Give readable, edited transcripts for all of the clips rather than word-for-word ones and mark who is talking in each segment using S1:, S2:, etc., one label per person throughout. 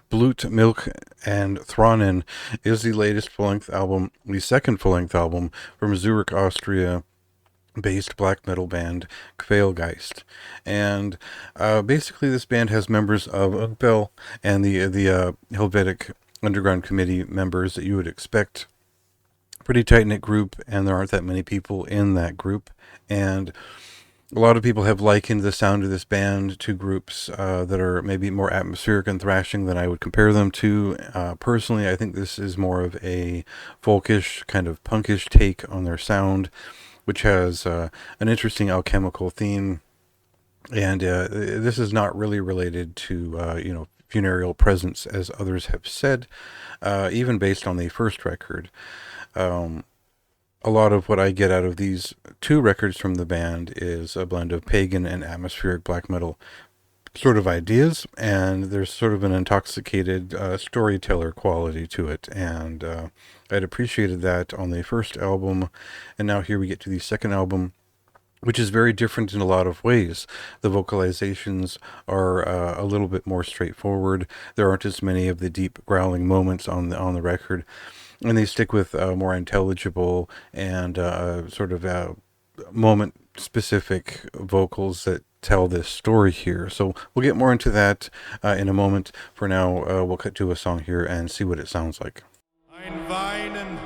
S1: Blut, Milch and Thr is the latest full-length album, the second full-length album from Zürich, Austria based black metal band Kvelgeyst. And basically this band has members of Ungpel and the Helvetic Underground Committee members that you would expect. Pretty tight-knit group, and there aren't that many people in that group. And a lot of people have likened the sound of this band to groups that are maybe more atmospheric and thrashing than I would compare them to. Personally, I think this is more of a folkish, kind of punkish take on their sound, which has an interesting alchemical theme. And this is not really related to, funereal presence, as others have said, even based on the first record. Um, a lot of what I get out of these two records from the band is a blend of pagan and atmospheric black metal sort of ideas, and there's sort of an intoxicated storyteller quality to it, and I'd appreciated that on the first album, and now here we get to the second album, which is very different in a lot of ways. The vocalizations are a little bit more straightforward. There aren't as many of the deep growling moments on the record, and they stick with more intelligible and sort of moment specific vocals that tell this story here. So we'll get more into that in a moment. For now, we'll cut to a song here and see what it sounds like.
S2: Ein Weinen.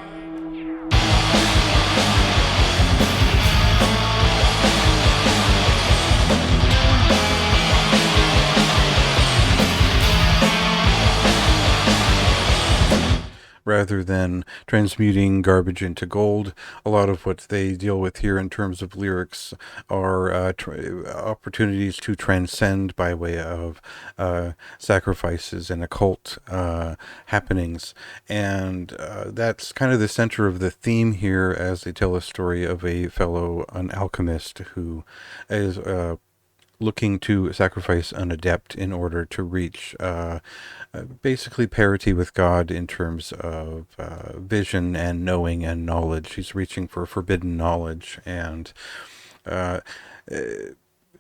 S1: Rather than transmuting garbage into gold, a lot of what they deal with here in terms of lyrics are opportunities to transcend by way of sacrifices and occult happenings. And that's kind of the center of the theme here as they tell a story of an alchemist who is looking to sacrifice an adept in order to reach basically parity with God in terms of vision and knowing and knowledge. He's reaching for forbidden knowledge, and uh,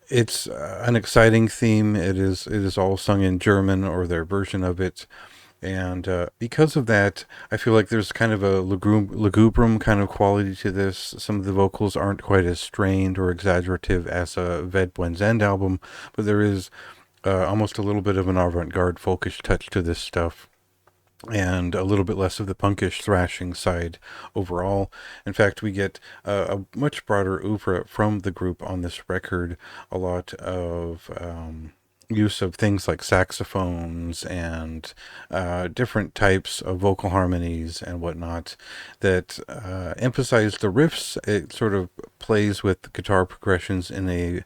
S1: it's an exciting theme. It is all sung in German, or their version of it. And because of that, I feel like there's kind of a lugubrium kind of quality to this. Some of the vocals aren't quite as strained or exaggerative as a Ved Buen's End album, but there is almost a little bit of an avant-garde folkish touch to this stuff, and a little bit less of the punkish thrashing side overall. In fact, we get a much broader oeuvre from the group on this record. A lot of use of things like saxophones and different types of vocal harmonies and whatnot that emphasize the riffs. It sort of plays with guitar progressions in an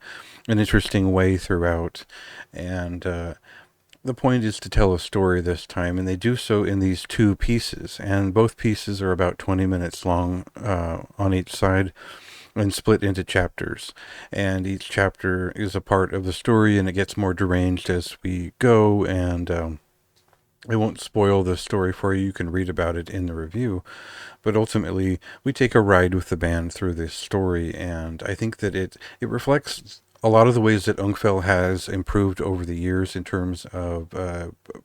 S1: interesting way throughout, and the point is to tell a story this time, and they do so in these two pieces, and both pieces are about 20 minutes long on each side, and split into chapters, and each chapter is a part of the story, and it gets more deranged as we go. And I won't spoil the story for you. You can read about it in the review, but ultimately we take a ride with the band through this story, and I think that it reflects a lot of the ways that Ungfell has improved over the years in terms of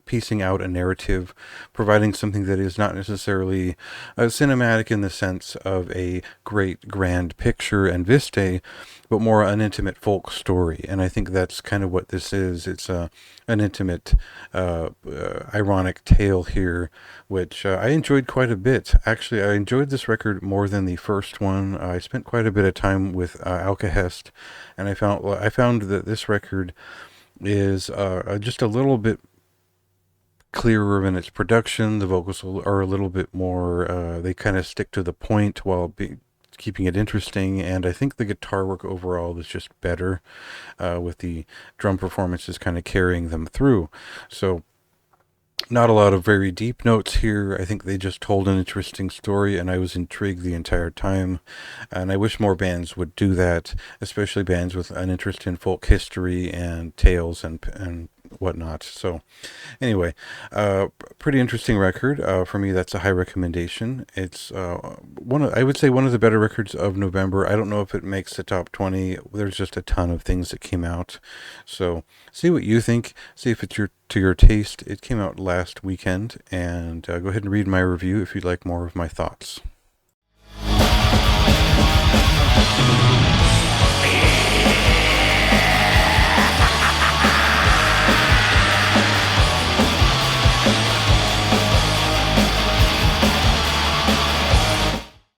S1: piecing out a narrative, providing something that is not necessarily cinematic in the sense of a great grand picture and vista, but more an intimate folk story. And I think that's kind of what this is. It's an intimate, ironic tale here, which I enjoyed quite a bit. Actually, I enjoyed this record more than the first one. I spent quite a bit of time with Alcahest, and I found that this record is just a little bit clearer in its production. The vocals are a little bit more, they kind of stick to the point while keeping it interesting, and I think the guitar work overall is just better, with the drum performances kind of carrying them through. So not a lot of very deep notes here. I think they just told an interesting story, and I was intrigued the entire time. And I wish more bands would do that, especially bands with an interest in folk history and tales and whatnot. So anyway, pretty interesting record. For me, that's a high recommendation. It's I would say one of the better records of November. I don't know if it makes the top 20. There's just a ton of things that came out. So see what you think. See if it's to your taste. It came out last weekend, and go ahead and read my review if you'd like more of my thoughts.